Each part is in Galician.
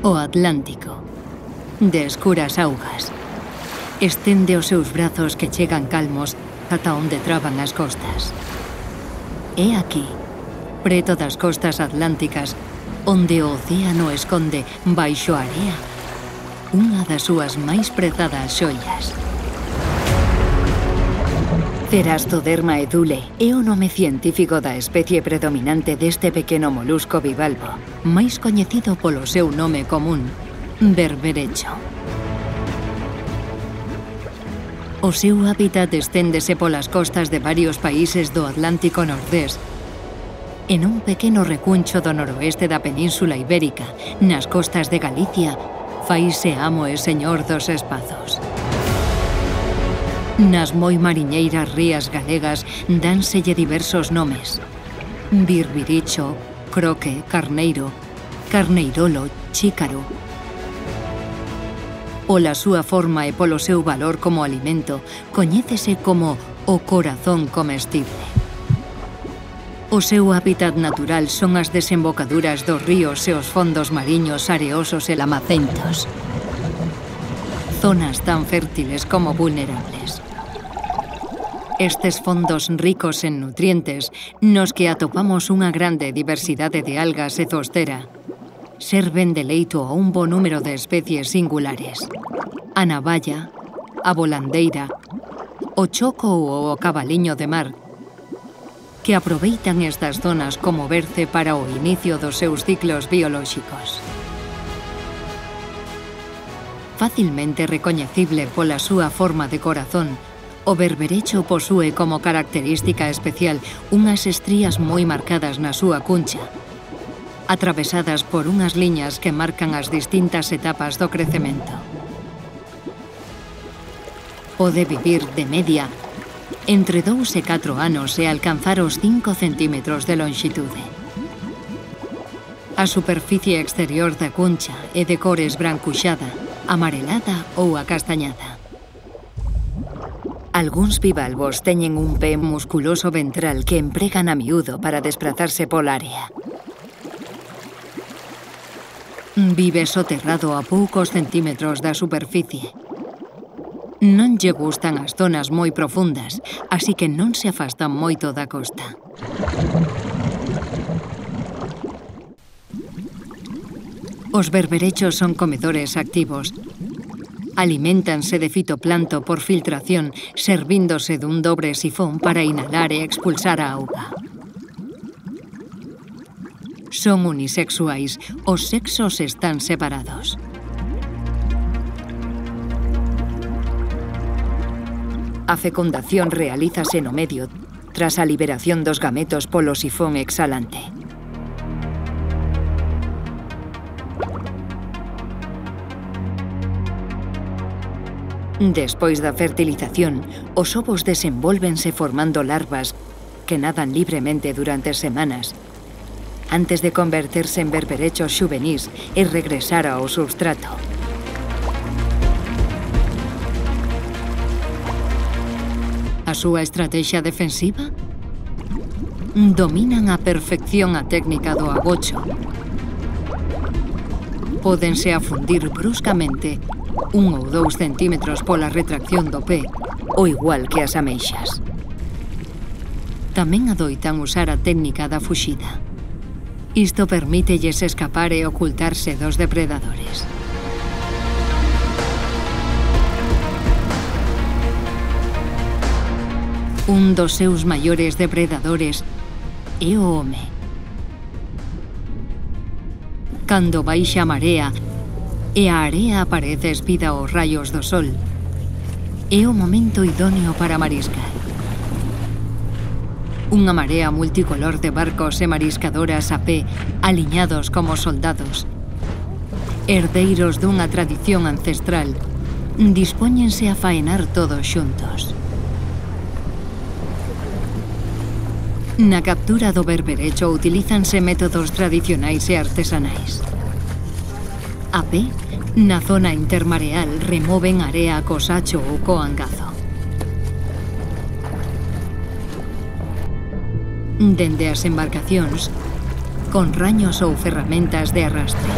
O Atlántico, de escuras augas, estende os seus brazos que chegan calmos ata onde traban as costas. É aquí, preto das costas atlánticas, onde o océano esconde, baixo a area, unha das súas máis prezadas xoias. Cerastoderma edule é o nome científico da especie predominante deste pequeno molusco bivalvo, máis coñecido polo seu nome común, berberecho. O seu hábitat esténdese polas costas de varios países do Atlántico Nordés, en un pequeno recuncho do noroeste da Península Ibérica, nas costas de Galicia, faise amo e señor dos espazos. Nas moi mariñeiras rías galegas dánselle diversos nomes: birbiricho, croque, carneiro, carneirolo, chícaro. Pola súa forma e polo seu valor como alimento, coñécese como o corazón comestible. O seu hábitat natural son as desembocaduras dos ríos e os fondos mariños areosos e lamacentos, zonas tan fértiles como vulnerables. Estes fondos ricos en nutrientes, nos que atopamos unha grande diversidade de algas e zostera, serven de leito a un bo número de especies singulares: a navalla, a volandeira, o choco ou o cabaliño de mar, que aproveitan estas zonas como berce para o inicio dos seus ciclos biolóxicos. Facilmente recoñecible pola súa forma de corazón, o berberecho posúe como característica especial unhas estrías moi marcadas na súa cuncha, atravesadas por unhas liñas que marcan as distintas etapas do crecemento. Pode vivir, de media, entre 2 e 4 anos e alcanzar os 5 centímetros de lonxitude. A superficie exterior da cuncha é de cor esbrancuxada, amarelada ou acastañada. Algúns bivalvos teñen un pé musculoso ventral que empregan a miúdo para desplazarse pola área. Vive soterrado a poucos centímetros da superficie. Non lle gustan as zonas moi profundas, así que non se afastan moito da costa. Os berberechos son comedores activos. Aliméntanse de fitoplancto por filtración, servíndose dun dobre sifón para inhalar e expulsar a auga. Son unisexuais, os sexos están separados. A fecundación realízase no medio, tras a liberación dos gametos polo sifón exhalante. Despois da fertilización, os ovos desenvólvense formando larvas que nadan libremente durante semanas, antes de converterse en berberechos xuvenís e regresar ao substrato. A súa estrategia defensiva? Dominan a perfección a técnica do agocho. Pódense afundir bruscamente 1 ou 2 centímetros pola retracción do pé, o igual que as ameixas. Tamén adoitan usar a técnica da fuxida. Isto permítelles escapar e ocultarse dos depredadores. Un dos seus maiores depredadores é o home. Cando baixa a marea e a area aparece espida aos raios do sol, é o momento idóneo para mariscar. Unha marea multicolor de barcos e mariscadoras a pé, aliñados como soldados, herdeiros dunha tradición ancestral, dispóñense a faenar todos xuntos. Na captura do berberecho utilízanse métodos tradicionais e artesanais. A pé, na zona intermareal removen area co sacho ou co angazo. Dende as embarcacións, con raños ou ferramentas de arrastre.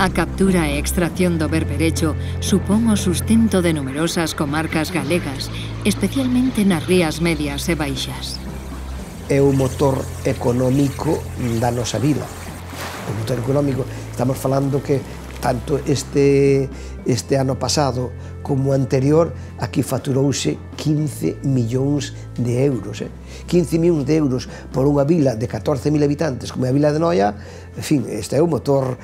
A captura e extracción do berberecho supón o sustento de numerosas comarcas galegas, especialmente nas rías medias e baixas. É o motor económico da nosa vila. O motor económico, estamos falando que tanto este ano pasado como o anterior, aquí facturouse 15 millóns de euros. 15 millóns de euros por unha vila de 14.000 habitantes como é a vila de Noia, en fin, este é o motor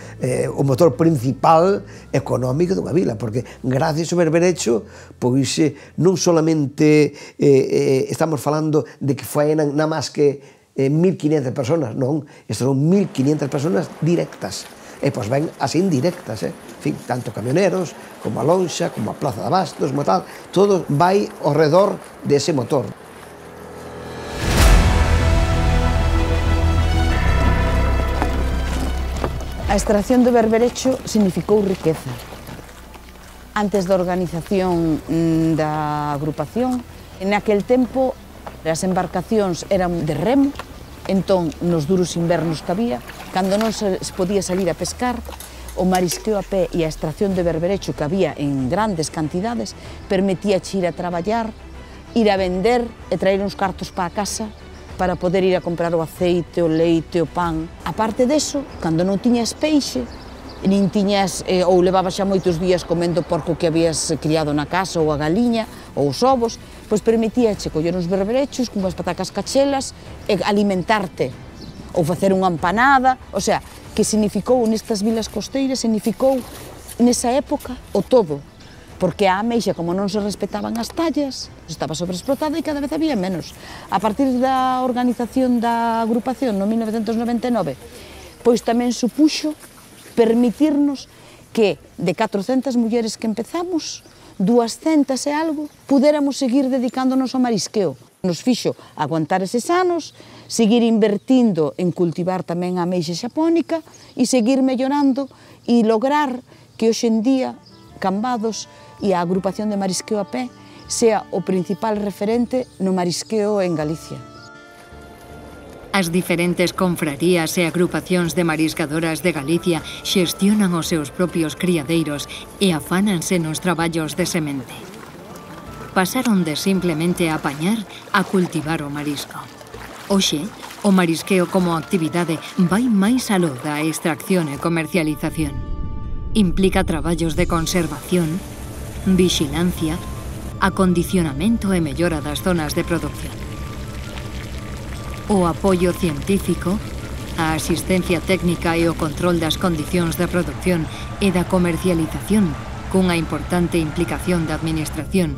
principal económico dunha vila, porque gracias ao berberecho, pois non solamente estamos falando de que faenan nada máis que 1.500 personas, non, estas son 1.500 personas directas, e pois ven as indirectas, en fin, tanto camioneros, como a lonxa, como a plaza de abastos, como tal, todo vai ao redor dese motor. A extracción do berberecho significou riqueza. Antes da organización da agrupación, en aquel tempo as embarcacións eran de remo, entón nos duros invernos que había, cando non se podía salir a pescar, o marisqueo a pé e a extracción de berberecho que había en grandes cantidades permitía ir a traballar, ir a vender e traer uns cartos para a casa para poder ir a comprar o aceite, o leite, o pan. A parte deso, cando non tiñas peixe, nin tiñas, ou levabas xa moitos días comendo o porco que habías criado na casa, ou a galiña, ou os ovos, pois permitíache coller uns berberechos con unhas patacas cachelas e alimentarte, ou facer unha empanada, o sea, que significou nestas vilas costeiras, significou nesa época o todo, porque a ameixa, como non se respetaban as tallas, estaba sobreexplotada e cada vez había menos. A partir da organización da agrupación no 1999, pois tamén supuxo permitirnos que de 400 mulleres que empezamos, 200 e algo, pudéramos seguir dedicándonos ao marisqueo. Nos fixo aguantar eses anos, seguir invertindo en cultivar tamén a ameixa xapónica e seguir mellorando e lograr que hoxe en día Cambados e a agrupación de marisqueo a pé sea o principal referente no marisqueo en Galicia. As diferentes confrarías e agrupacións de mariscadoras de Galicia xestionan os seus propios criadeiros e afánanse nos traballos de semente. Pasaron de simplemente apañar a cultivar o marisco. Hoxe, o marisqueo como actividade vai máis aló da extracción e comercialización. Implica traballos de conservación, vixilancia, acondicionamento e mellora das zonas de produción. O apoio científico, a asistencia técnica e o control das condicións de produción e da comercialización, cunha importante implicación da administración,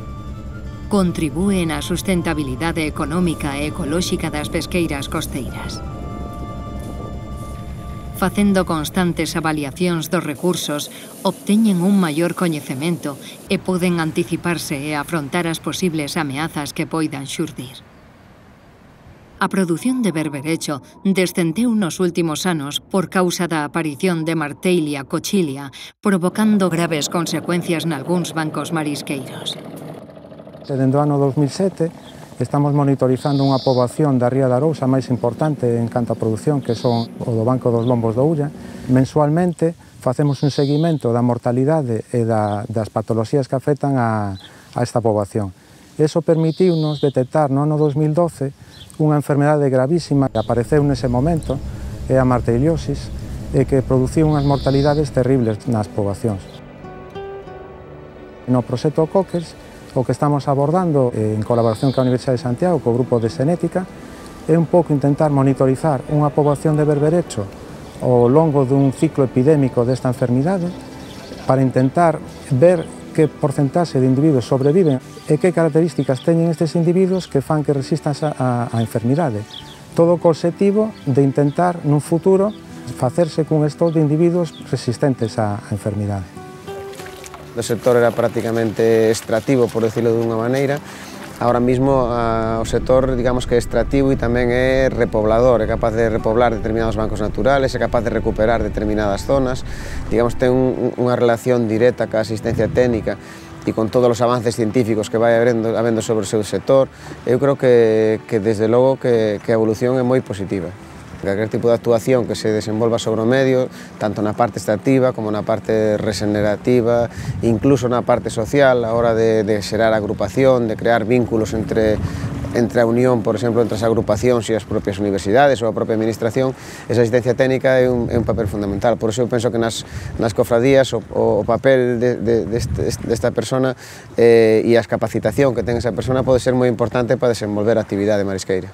contribúen á sustentabilidade económica e ecolóxica das pesqueiras costeiras. Facendo constantes avaliacións dos recursos, obteñen un maior coñecemento e poden anticiparse e afrontar as posibles ameazas que poidan xurdir. A produción de berberecho descendeu nos últimos anos por causa da aparición de Marteilia cochilia, provocando graves consecuencias nalgúns bancos marisqueiros. Dende o ano 2007 estamos monitorizando unha poboación da Ría da Arousa máis importante en canto a produción, que son o do Banco dos Lombos do Ulla. Mensualmente facemos un seguimento da mortalidade e das patoloxías que afectan a esta poboación. Iso permitiu-nos detectar no ano 2012 unha enfermedade gravísima que apareceu nese momento, é a marteiliosis, e que produciu unhas mortalidades terribles nas poboacións. No proxecto Cockers, o que estamos abordando en colaboración coa Universidade de Santiago, co grupo de xenética, é un pouco intentar monitorizar unha poboación de berberecho ao longo dun ciclo epidémico desta enfermidade para intentar ver que porcentaxe de individuos sobreviven e que características teñen estes individuos que fan que resistan á enfermidade. Todo co obxectivo de intentar, nun futuro, facerse cun stock de individuos resistentes á enfermidade. O sector era prácticamente extractivo, por decirlo de unha maneira. Ahora mismo o sector, digamos que é extractivo e tamén é repoblador, é capaz de repoblar determinados bancos naturales, é capaz de recuperar determinadas zonas, digamos, ten unha relación directa ca asistencia técnica e con todos os avances científicos que vai habendo sobre o seu sector. Eu creo que desde logo que a evolución é moi positiva. Calquer tipo de actuación que se desenvolva sobre o medio, tanto na parte extractiva como na parte regenerativa, incluso na parte social, a hora de xerar agrupación, de crear vínculos entre a unión, por exemplo, entre as agrupacións e as propias universidades ou a propia administración, esa asistencia técnica é un papel fundamental. Por iso eu penso que nas cofradías o papel desta persona e a capacitación que ten esa persona pode ser moi importante para desenvolver a actividade marisqueira.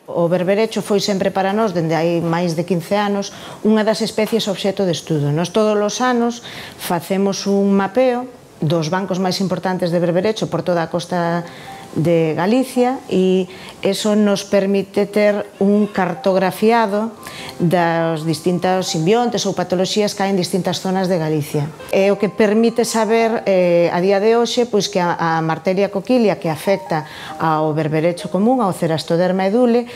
O berberecho foi sempre para nós, dende hai máis de 15 anos, unha das especies obxecto de estudo. Nós todos os anos facemos un mapeo dos bancos máis importantes de berberecho por toda a costa de Galicia e eso nos permite ter un cartografiado das distintas simbiontes ou patoloxías que hai en distintas zonas de Galicia. É o que permite saber a día de hoxe que a Martelia coquilia que afecta ao berberecho común, ao Cerastoderma edule,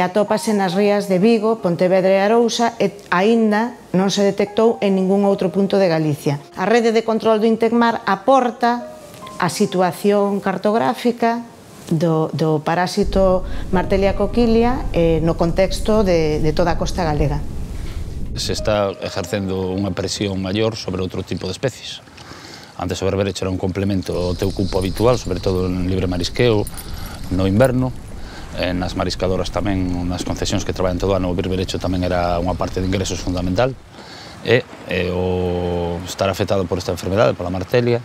atópase nas rías de Vigo, Pontevedra e Arousa e aínda non se detectou en ningún outro punto de Galicia. A rede de control do Intecmar aporta a situación cartográfica do parásito Martelia coquilia no contexto de toda a costa galega. Se está ejercendo unha presión maior sobre outro tipo de especies. Antes o berberecho era un complemento ao teu cupo habitual, sobre todo en libre marisqueo, no inverno. Nas mariscadoras tamén, nas concesións que traballan todo o ano, o berberecho tamén era unha parte de ingresos fundamental. E o estar afectado por esta enfermedade, pola Martelia,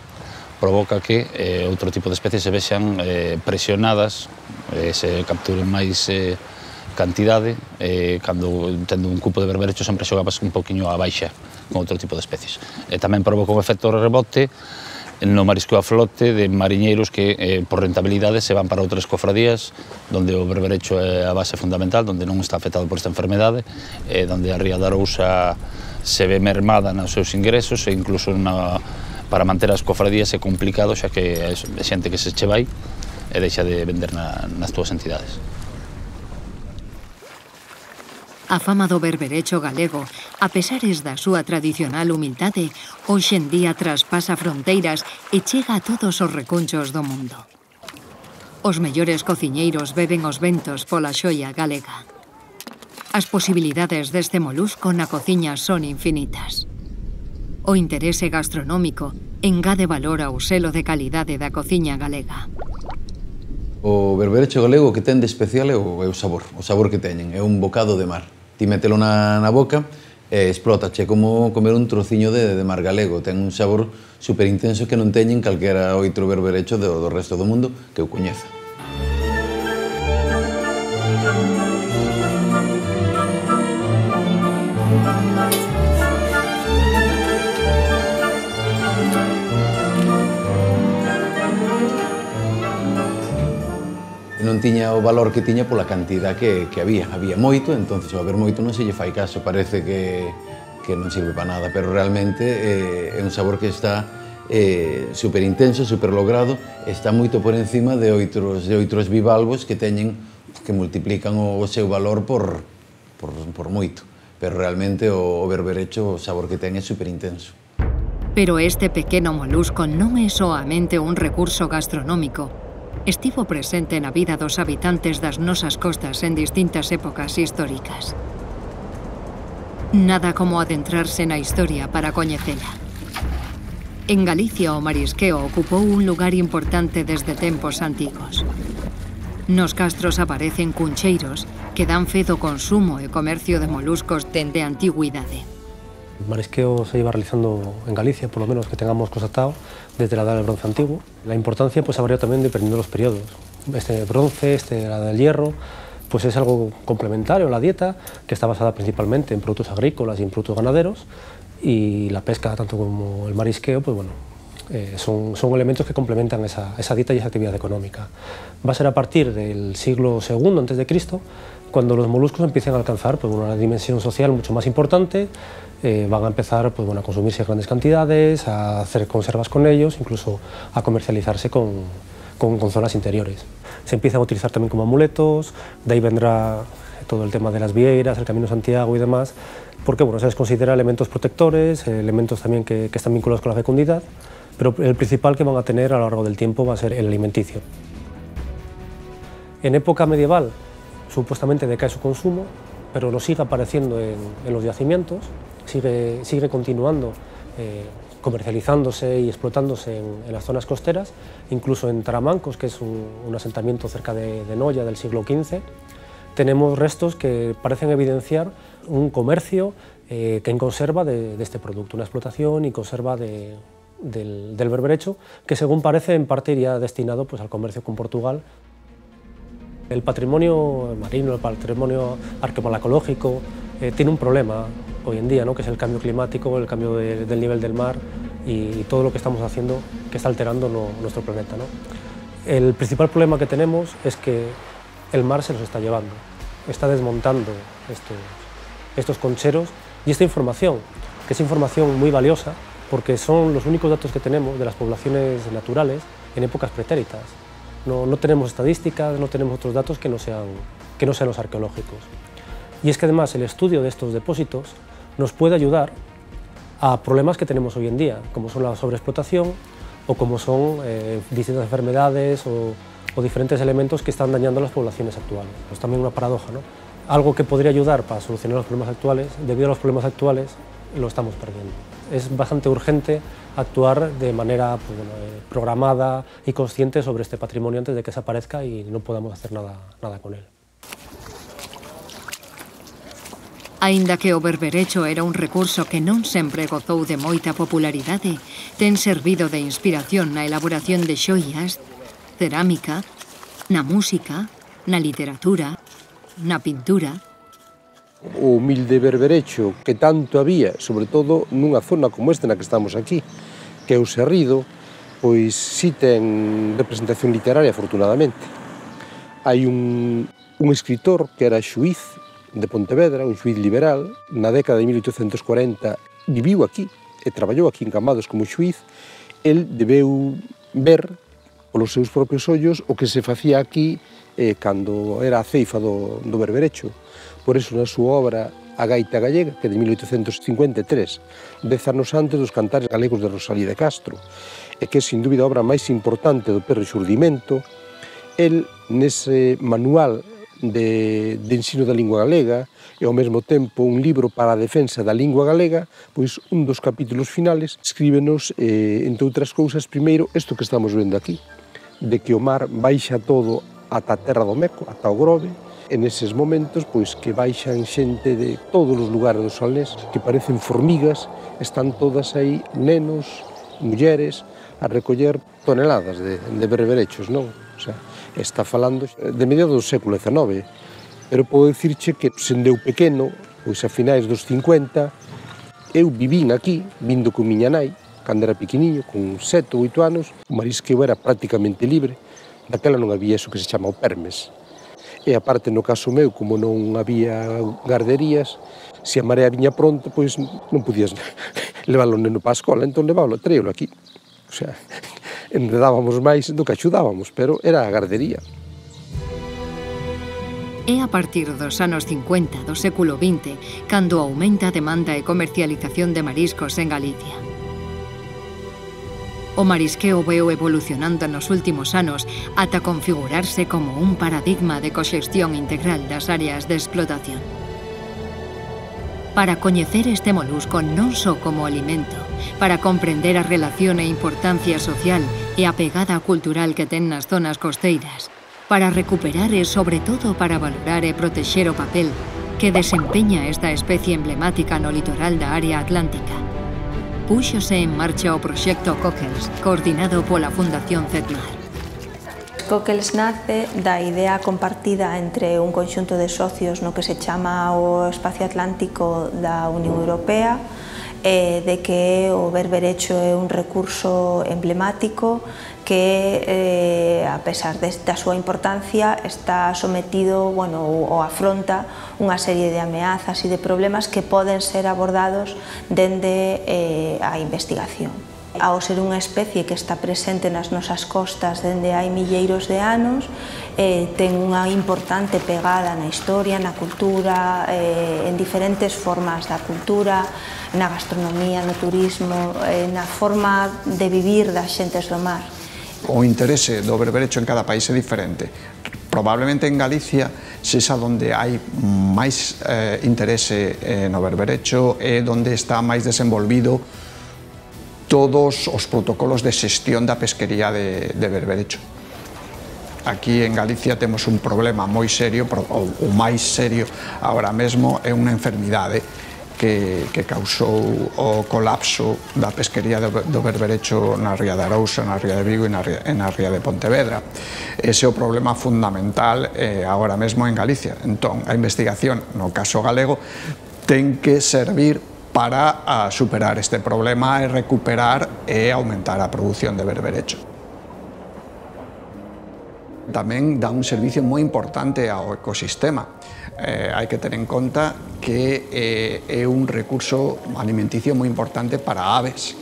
provoca que outro tipo de especies se vexan presionadas, se capturen máis cantidade, cando tendo un cupo de berberecho sempre xogabas un poquinho a baixa con outro tipo de especies. Tamén provoca un efecto rebote no marisqueo a flote de mariñeiros que por rentabilidade se van para outras cofradías donde o berberecho é a base fundamental, donde non está afectado por esta enfermedade, donde a ría da Arousa se ve mermada nos seus ingresos e incluso para manter as cofradías é complicado, xa que é xente que se che vai e deixa de vender nas túas entidades. A fama do berberecho galego, a pesares da súa tradicional humildade, hoxe en día traspasa fronteiras e chega a todos os recunchos do mundo. Os mellores cociñeiros beben os ventos pola xoia galega. As posibilidades deste molusco na cociña son infinitas. O interese gastronómico engade valor ao selo de calidade da cociña galega. O berberecho galego que ten de especial é o sabor que teñen, é un bocado de mar. Ti mételo na boca e explótache como comer un trociño de mar galego. Ten un sabor superintenso que non teñen calquera outro berberecho do resto do mundo que eu coñeza. Non tiña o valor que tiña pola cantidad que había. Había moito, entonces ao haber moito non se lle fai caso, parece que non sirve para nada, pero realmente é un sabor que está superintenso, superlogrado, está moito por encima de outros bivalvos que teñen, que multiplican o seu valor por moito, pero realmente o berberecho, o sabor que ten é superintenso. Pero este pequeno molusco non é soamente un recurso gastronómico. Estivo presente na vida dos habitantes das nosas costas en distintas épocas históricas. Nada como adentrarse na historia para coñecela. En Galicia o marisqueo ocupou un lugar importante desde tempos antigos. Nos castros aparecen cuncheiros que dan fe do consumo e comercio de moluscos dende a antigüidade. El marisqueo se lleva realizando en Galicia, por lo menos que tengamos constatado, desde la edad del bronce antiguo. La importancia pues ha variado también dependiendo de los periodos. Este bronce, la del hierro, pues es algo complementario a la dieta, que está basada principalmente en productos agrícolas y en productos ganaderos, y la pesca, tanto como el marisqueo, pues bueno, son elementos que complementan esa dieta y esa actividad económica. Va a ser a partir del siglo II a.C., cuando los moluscos empiezan a alcanzar pues, una dimensión social mucho más importante, van a empezar pues, bueno, a consumirse en grandes cantidades, a hacer conservas con ellos, incluso a comercializarse con zonas interiores. Se empiezan a utilizar también como amuletos, de ahí vendrá todo el tema de las vieiras, el Camino de Santiago y demás, porque bueno, se les considera elementos protectores, elementos también que están vinculados con la fecundidad, pero el principal que van a tener a lo largo del tiempo va a ser el alimenticio. En época medieval, supuestamente decae su consumo, pero nos sigue apareciendo en los yacimientos, sigue continuando comercializándose y explotándose en las zonas costeras, incluso en Taramancos, que es un asentamiento cerca de Noya del siglo XV, tenemos restos que parecen evidenciar un comercio que en conserva de este producto, una explotación y conserva del berberecho, que según parece en parte iría destinado pues, al comercio con Portugal. El patrimonio marino, el patrimonio arqueológico tiene un problema hoy en día, ¿no? Que es el cambio climático, el cambio del nivel del mar y todo lo que estamos haciendo que está alterando nuestro planeta, ¿no? El principal problema que tenemos es que el mar se los está llevando, está desmontando estos concheros y esta información, que es información muy valiosa porque son los únicos datos que tenemos de las poblaciones naturales en épocas pretéritas. No tenemos estadísticas, no tenemos otros datos que no sean los arqueológicos. Y es que además el estudio de estos depósitos nos puede ayudar a problemas que tenemos hoy en día, como son la sobreexplotación o como son distintas enfermedades o diferentes elementos que están dañando a las poblaciones actuales. Es también una paradoja, ¿no? Algo que podría ayudar para solucionar los problemas actuales, debido a los problemas actuales, lo estamos perdiendo. Es bastante urgente actuar de manera pues, programada y consciente sobre este patrimonio antes de que desaparezca y no podamos hacer nada con él. Aínda que o berberecho era un recurso que non sempre gozou de moita popularidade, ten servido de inspiración na elaboración de xoias, cerámica, na música, na literatura, na pintura. O humilde berberecho que tanto había, sobre todo nunha zona como esta na que estamos aquí, que é o Serrido, pois si ten representación literaria, afortunadamente. Hai un escritor que era xuiz de Pontevedra, un xuiz liberal, na década de 1840 viviu aquí e traballou aquí en Cambados como xuiz. El debeu ver polos seus propios ollos o que se facía aquí cando era a ceifa do berberecho. Por iso, na súa obra A gaita gallega, que é de 1853, 10 anos antes dos cantares galegos de Rosalía de Castro, e que é, sin dúbida, a obra máis importante do Rexurdimento, el, nese manual de ensino da lingua galega e, ao mesmo tempo, un libro para a defensa da lingua galega, pois un dos capítulos finales escríbenos, entre outras cousas, primeiro, isto que estamos vendo aquí, de que o mar baixa todo ata a terra do Meco, ata o Grove, e neses momentos pois que baixan xente de todos os lugares do Salnés que parecen formigas, están todas aí, nenos, mulleres, a recoller toneladas de berberechos, non? O sea, está falando de mediados do século XIX, pero podo dicirche que sendo eu pequeno, pois a finais dos 50, eu vivín aquí, vindo con miña nai, cando era pequeniño, con 7 ou 8 anos, o marisqueo era prácticamente libre, daquela non había eso que se chama o permes. E aparte, no caso meu, como non había garderías, se a marea viña pronto, pois non podías levar o neno para a escola, entón traíalo aquí. O sea, enredábamos máis do que axudábamos, pero era a gardería. É a partir dos anos 50 do século XX cando aumenta a demanda e comercialización de mariscos en Galicia. O marisqueo veu evolucionando nos últimos anos ata configurarse como un paradigma de coxestión integral das áreas de explotación. Para coñecer este molusco non só como alimento, para comprender a relación e importancia social e a pegada cultural que ten nas zonas costeiras, para recuperar e, sobre todo, para valorar e protexer o papel que desempeña esta especie emblemática no litoral da área atlántica, púxose en marcha o proxecto Cockles, coordinado pola Fundación CETMAR. Cockles nace da idea compartida entre un conxunto de socios no que se chama o Espacio Atlántico da Unión Europea, de que o berberecho é un recurso emblemático que, a pesar da súa importancia, está sometido, ou afronta unha serie de ameazas e de problemas que poden ser abordados dende a investigación. Ao ser unha especie que está presente nas nosas costas dende hai milleiros de anos, ten unha importante pegada na historia, na cultura, en diferentes formas da cultura, na gastronomía, no turismo, na forma de vivir das xentes do mar. O interese do berberecho en cada país é diferente. Probablemente en Galicia sexa onde hai máis interese no berberecho e onde está máis desenvolvido todos os protocolos de xestión da pesquería de berberecho. Aquí en Galicia temos un problema moi serio, o máis serio agora mesmo é unha enfermidade que causou o colapso da pesquería do berberecho na ría de Arousa, na ría de Vigo e na ría de Pontevedra. Ese é o problema fundamental agora mesmo en Galicia. Entón, a investigación, no caso galego, ten que servir para superar este problema e recuperar e aumentar a produción de berberecho. Tamén dá un servicio moi importante ao ecosistema. Hai que ter en conta que é un recurso alimenticio moi importante para aves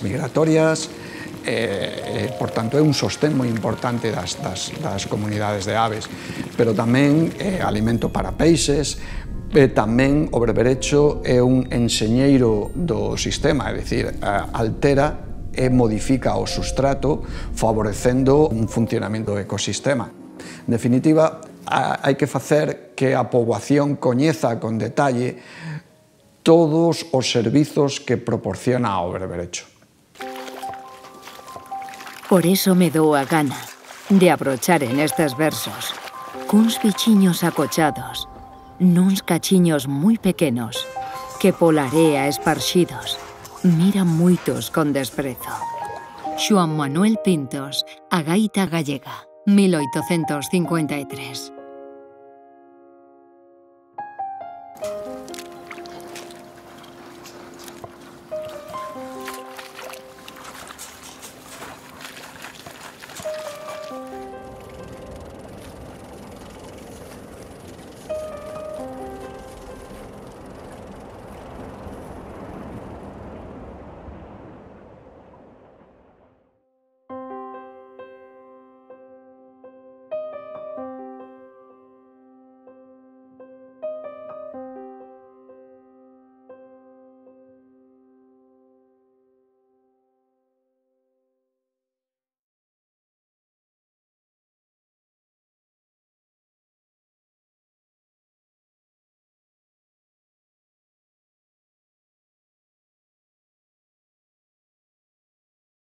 migratorias, por tanto é un sostén moi importante das comunidades de aves, pero tamén é alimento para peixes, tamén o berberecho é un enxeñeiro do sistema, é dicir, altera e modifica o substrato favorecendo un funcionamento do ecosistema. En definitiva, hai que facer que a poboación coñeza con detalle todos os servizos que proporciona o berberecho. Por eso me dou a gana de abrochar en estes versos cuns bichiños acochados, nuns cachiños moi pequenos que pola area esparxidos miran moitos con desprezo. Xoán Manuel Pintos, A gaita gallega, 1853.